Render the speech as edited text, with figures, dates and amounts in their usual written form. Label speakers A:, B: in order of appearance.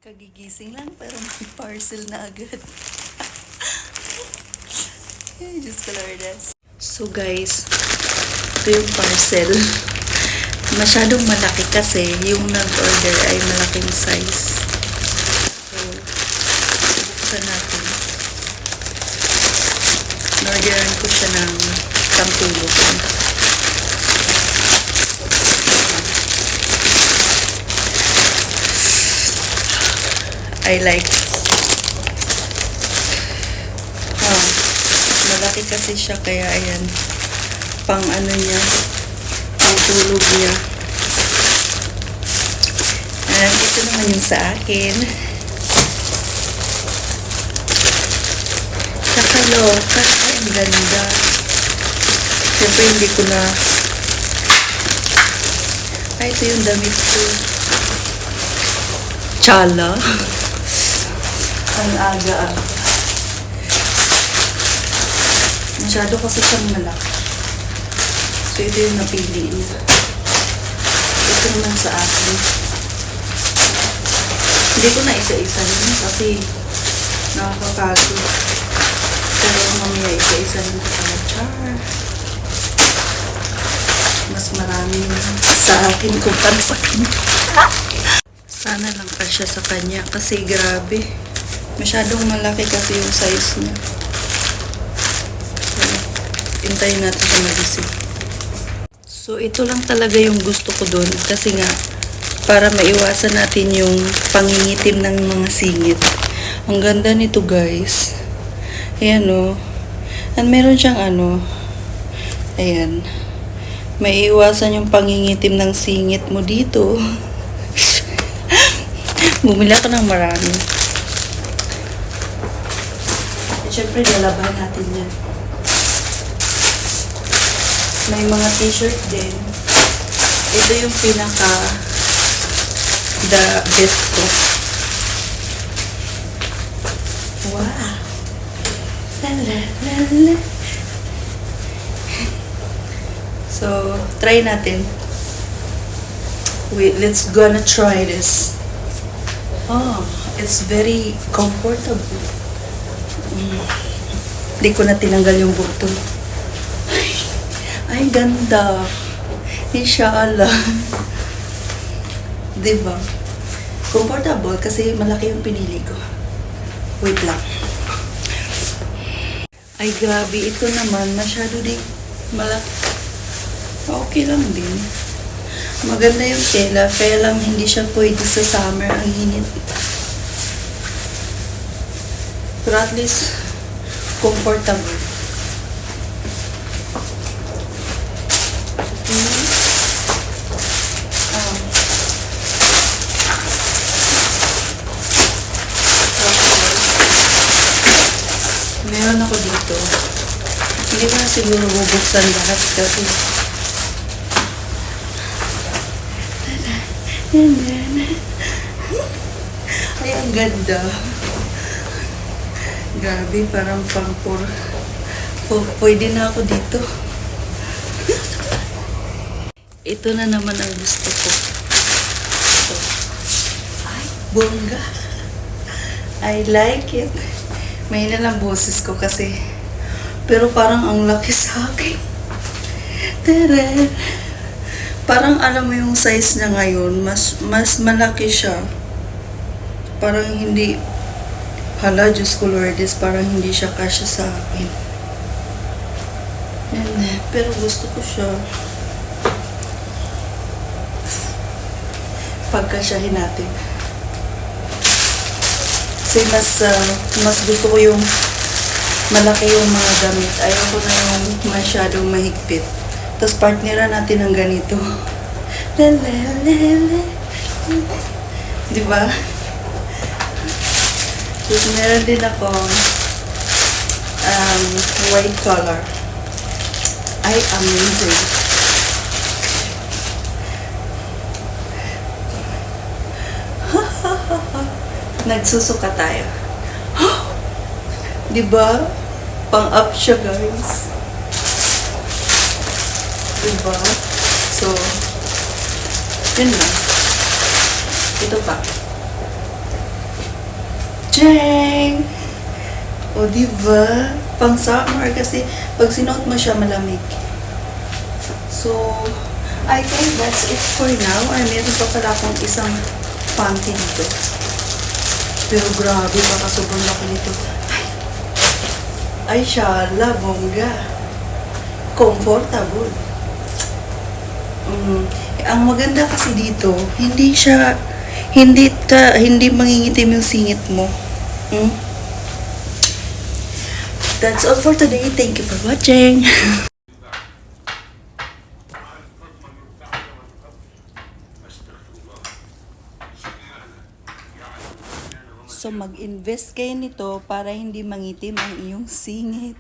A: Kagigising lang pero may parcel na agad. Ay, Diyos ko Lourdes. So guys, ito yung parcel. Masyadong malaki kasi yung nag-order ay malaking size. So, buksan natin. Norderan ko siya ng pampulot. I like this. Malaki kasi siya kaya ayan. Pang ano niya. Pang tulog niya. At ito naman yung sa akin. Kakaloka. Ang ganda. Kasi hindi ko na... Ay, ito yung damit ko. Chala. Ang aga. Masyado kasi siyang malaki. So, ito yung napili niya. Ito naman sa akin. Hindi ko na isa-isa yun kasi nakakapagod. Kaya mamaya isa-isa lang ko sa char. Mas marami sa akin kumpara sa kanya. Sana lang kasya sa kanya kasi grabe. Masyadong malaki kasi yung size niya. So, hintayin natin na magising. So, ito lang talaga yung gusto ko doon kasi nga, para maiwasan natin yung pangingitim ng mga singit. Ang ganda nito guys. Ayan o. And meron siyang ano, ayan. Maiiwasan yung pangingitim ng singit mo dito. Bumili ako ng marami. At syempre, lalaban natin yan. May mga t-shirt din. Ito yung pinaka the best ko. Wow! La. So, try natin. Wait, let's gonna try this. Oh, it's very comfortable. Hindi ko na tinanggal yung button. Ay, ganda. Inshallah. Diba? Comfortable kasi malaki yung pinili ko. Wait lang. Ay, grabe. Ito naman, masyado din malaki. Okay lang din. Maganda yung tela, kaya lang hindi siya pwede sa summer. Ang init. Pero at least, comfortable. Meron ako dito. Hindi ko na siguro bubuksan lahat kasi ay, ang ganda. Grabe, parang pang-pour. Pwede na ako dito. Ito na naman ang gusto ko. So, ay, bongga. I like it. Mahina lang boses ko kasi. Pero parang ang laki sa akin. Tere. Parang alam mo yung size niya ngayon, mas malaki siya. Parang hindi, hala, Diyos ko Lourdes, parang hindi siya kasya sa akin. Pero gusto ko siya. Pagkasyahin natin. Kasi mas gusto ko yung malaki yung mga damit. Ayaw ko na yung masyadong mahigpit. Tapos partneran natin ng ganito. Diba? Tapos meron din ako white color. Ay, amazing. Nagsusuka tayo. Diba? Pang-up siya, guys. Diba? So, yun lang. Ito pa. Jeng! O, diba? Pang summer kasi pag sinuot mo siya malamig. So, I think that's it for now. Ay, meron pa pala akong isang panty dito. Pero grabe, baka sobrang laki nito. Ay, shala, bongga. Comfortable. Ang maganda kasi dito, hindi mangingitim yung singit mo. That's all for today. Thank you for watching. So, mag-invest kayo nito para hindi mangitim ang iyong singit.